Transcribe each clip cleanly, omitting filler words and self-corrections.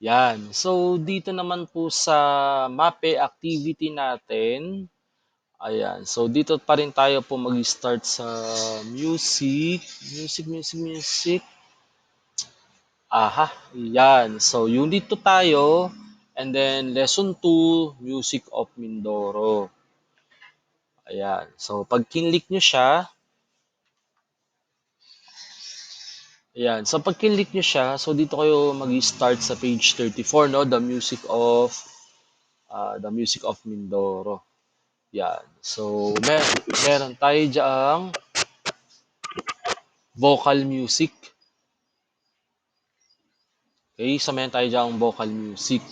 Yan. So, dito naman po sa MAPE activity natin, ayan. So, dito pa rin tayo po mag-start sa music. Music. Aha, yan. So, unit 2 tayo. And then, lesson 2, Music of Mindoro. Ayan. So, pag kinlik nyo siya, ayan. So, pag kinlik nyo siya, so dito kayo mag-start sa page 34, no? The Music of Mindoro. Yan. So, meron tayo dyang vocal music. Okay? So, meron tayo dyang vocal music.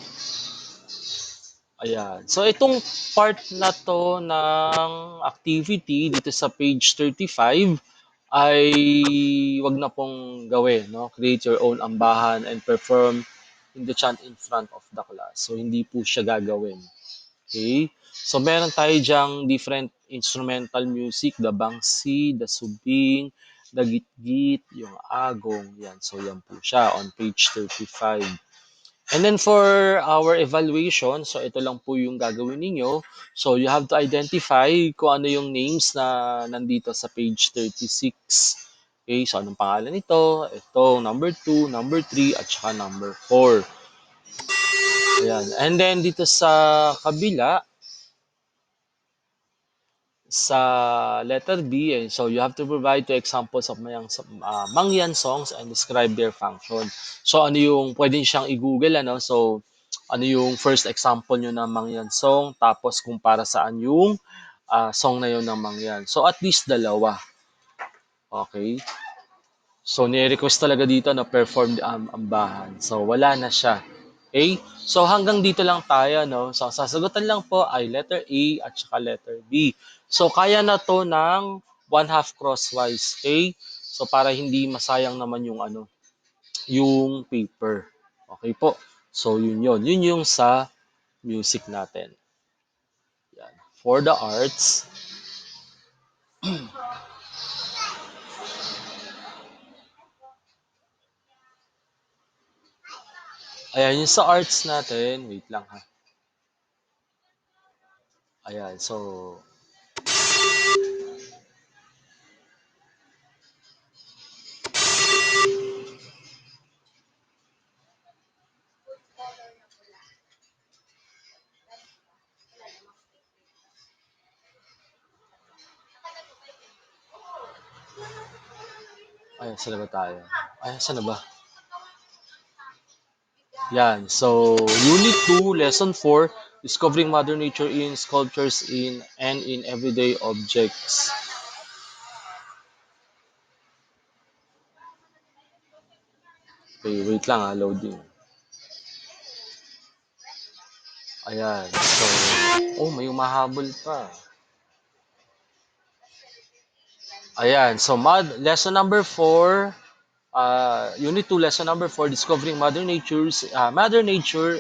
Ayan. So, itong part na to ng activity dito sa page 35 ay wag na pong gawin, no? Create your own ambahan and perform in the chant in front of the class. So, hindi po siya gagawin. Okay? So, meron tayo dyang different instrumental music, the bangsi, the subing, the gitgit, yung agong. Yan. So, yan po siya on page 35. And then for our evaluation, so ito lang po yung gagawin ninyo. So you have to identify kung ano yung names na nandito sa page 36. Okay, so anong pangalan nito? Ito, number 2, number 3, at saka number 4. Ayan. And then dito sa kabila, sa letter B, so you have to provide two examples of Mangyan songs and describe their function. So ano yung pwede siyang i-google, ano? So ano yung first example nyo ng Mangyan song, tapos kung para saan yung song na yun ng Mangyan. So at least dalawa. Okay? So ni-request talaga dito na perform ambahan. So wala na siya. Okay? So hanggang dito lang tayo, no? So sasagutan lang po ay letter A at saka letter B. So kaya na to ng one half crosswise, okay? So para hindi masayang naman yung yung paper. Okay po. So yun yun. Yun yung sa music natin. Yan. For the arts, ayan yung sa arts natin. Wait lang ha. Ayan. So ayan, saan na ba tayo? Ayan, saan na ba? Yan. So, Unit 2, Lesson 4, Discovering Mother Nature in Sculptures and in Everyday Objects. Okay, wait lang ha, loading. Ayan. So, oh, may umahabol pa. Ayan. So, lesson number 4, Unit 2, Lesson number 4, Discovering Mother Nature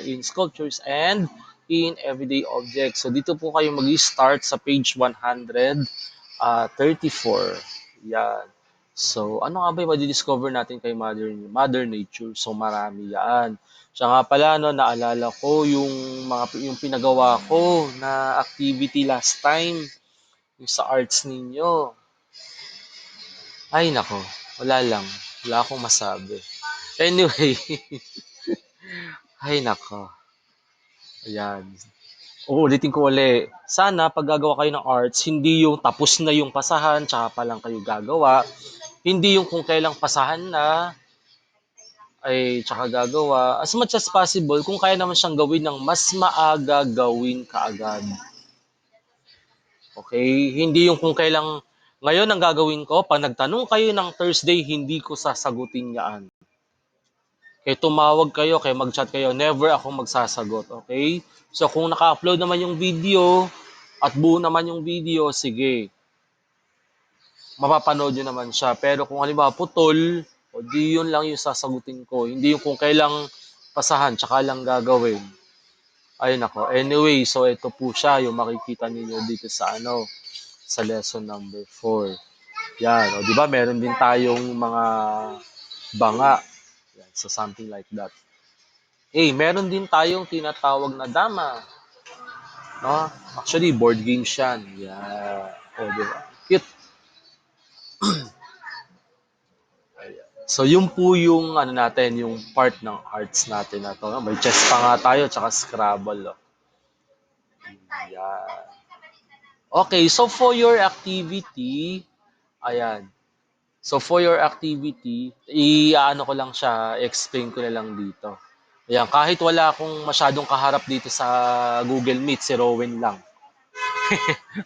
in Sculptures and in Everyday Objects. So, dito po kayo mag-start sa page 134. Yan. So, ano nga ba yung madidiscover natin kay Mother Nature? So, marami yan. Siya nga pala, no, naalala ko yung pinagawa ko na activity last time, yung sa arts ninyo. Ay, nako. Wala lang. Wala akong masabi. Anyway, ay nako. Ayan. Uulitin ko uli. Sana pag gagawa kayo ng arts, hindi yung tapos na yung pasahan, tsaka pa lang kayo gagawa. Hindi yung kung kailang pasahan na, ay tsaka gagawa. As much as possible, kung kaya naman siyang gawin ng mas maaga, gawin kaagad. Okay? Hindi yung kung kailang ngayon ang gagawin ko, pag nagtanong kayo ng Thursday, hindi ko sasagutin yan. Kaya tumawag kayo, kaya mag-chat kayo, never ako magsasagot, okay? So kung naka-upload naman yung video at buo naman yung video, sige, mapapanood nyo naman siya. Pero kung halimbawa putol, o di yun lang yung sasagutin ko. Hindi yung kung kailang pasahan, tsaka lang gagawin. Ay nako. Anyway, so ito po siya yung makikita ninyo dito sa sa lesson number 4. Yan, o di ba meron din tayong mga banga. Yan, so something like that. Meron din tayong tinatawag na dama, no? Actually, board game siya. Yeah. O, di ba? Cute. So, yun po yung ano natin, yung part ng arts natin na to. No? May chess pa nga tayo, tsaka Scrabble. Oh. Yeah. Okay, so for your activity, ayan. So for your activity, i-ano ko lang siya, explain ko na lang dito. Ayan, kahit wala akong masyadong kaharap dito sa Google Meet, si Rowan lang.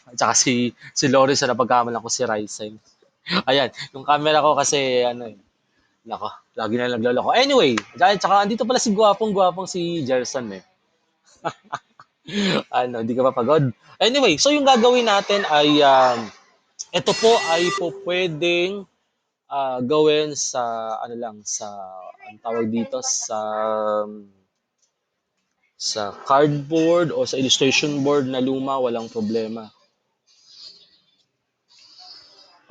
At saka si Loris na napagkamalan ko si Ryzen. Ayan, yung camera ko kasi ano eh, nako, lagi na nagloloko. Anyway, dahil tsaka andito pala si gwapong-gwapong si Gerson eh. Ano, hindi ka pa pagod? Anyway, so yung gagawin natin ay ito po ay po pwedeng gawin sa ano lang sa ang tawag dito sa cardboard o sa illustration board na luma, walang problema.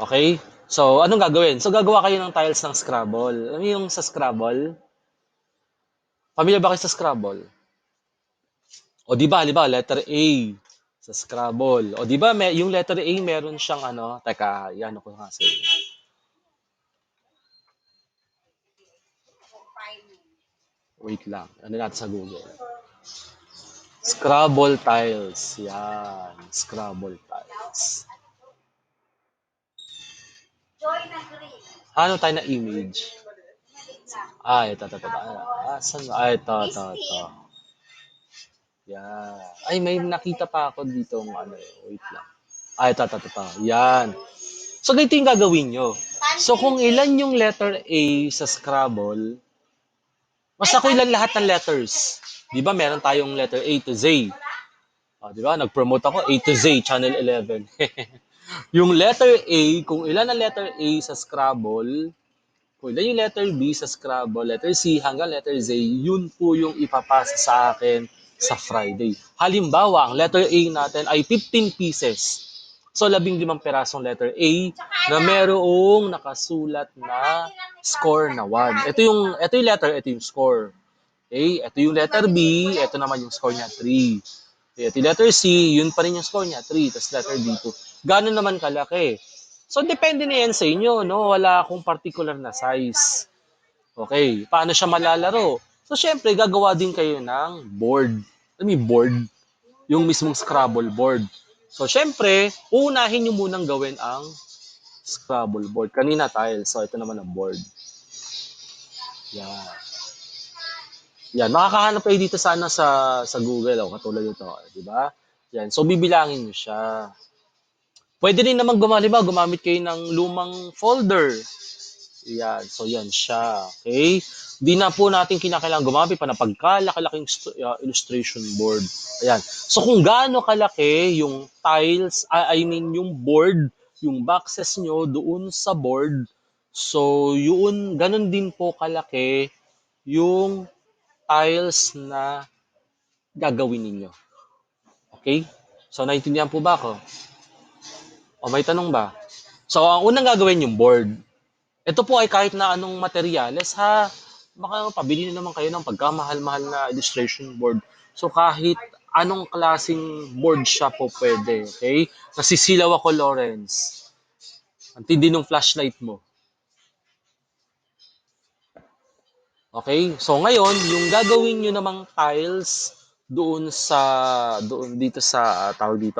Okay? So, anong gagawin? So, gagawa kayo ng tiles ng Scrabble. Alam niyo yung sa Scrabble? Pamilya ba kayo sa Scrabble? O di ba, halimbawa, letter A sa Scrabble. O di ba, yung letter A meron siyang ano, teka, yan ako kasi. Wait lang, ano natin sa Google. Scrabble tiles. Yan, Scrabble tiles. Ano tayo na image? Ito. Saan ba? Ito. Yan. Ay, may nakita pa ako dito ng ano eh. Wait lang. Ito. Yan. So, ganito yung gagawin nyo. So, kung ilan yung letter A sa Scrabble, basta kung ilan lahat ng letters. Di ba, meron tayong letter A to Z. Di ba, nag-promote ako, A to Z, Channel 11. Yung letter A, kung ilan ang letter A sa Scrabble, kung ilan yung letter B sa Scrabble, letter C hanggang letter Z, yun po yung ipapasa sa akin sa Friday. Halimbawa, ang letter A natin ay 15 pieces. So, 15 pirasong letter A na merong nakasulat na score na 1. Ito yung letter, ito yung score. Okay? Ito yung letter B, ito naman yung score niya, 3. Okay, ito yung letter C, yun pa rin yung score niya, 3. Tapos letter D, 2. Gano'n naman kalaki. So, depende na yan sa inyo, no? Wala akong particular na size. Okay, paano siya malalaro? So, syempre, gagawa din kayo ng board. Alam mo yung board? Yung mismong Scrabble board. So, syempre, uunahin nyo munang gawin ang Scrabble board. Kanina tile, so ito naman ang board. Yan. Yan, makakahanap kayo dito sana sa Google, katulad ito, di ba? Yan, so bibilangin niyo siya. Pwede rin naman gumamit kayo ng lumang folder. Yan, so yan siya. Okay? Di na po natin kinakailangan gumamit pa ng pagkalaki-laking illustration board. Ayan. So kung gaano kalaki yung tiles, I mean yung board, yung boxes nyo doon sa board, so yun, ganun din po kalaki yung tiles na gagawin ninyo. Okay? So naintindihan po ba ako? O may tanong ba? So ang unang gagawin yung board. Ito po ay kahit na anong materyales ha. Baka pabili na naman kayo ng pagkamahal-mahal na illustration board. So kahit anong klaseng board siya po pwede. Okay? Nasisilaw ako, Lawrence. Ang tindi ng flashlight mo. Okay? So ngayon, yung gagawin nyo namang tiles doon dito sa tawag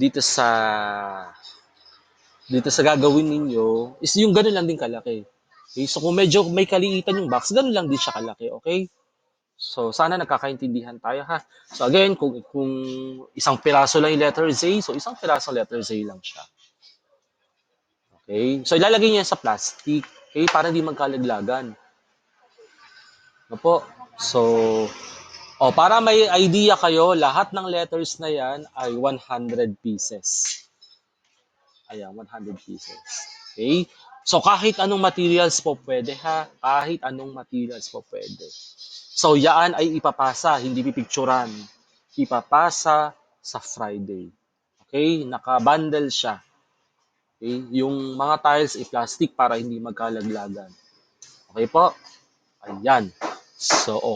dito sa gagawin ninyo is yung gano'n lang din kalaki. Okay? So kung medyo may kaliitan yung box, gano'n lang din siya kalaki. Okay? So sana nagkakaintindihan tayo ha. So again, kung isang piraso lang yung letter Z, so isang piraso letter Z lang siya. Okay? So ilalagay niya sa plastic, okay, para hindi magkalaglagan. Ano po? So para may idea kayo, lahat ng letters na 'yan ay 100 pieces. Ayan, 100 pieces. Okay? So kahit anong materials po pwede ha, kahit anong materials po pwede. So, yaan ay ipapasa, hindi pipicturan. Ipapasa sa Friday. Okay? Naka-bundle siya. Okay? Yung mga tiles i-plastic para hindi magkalaglagan. Okay po? Ayan. So,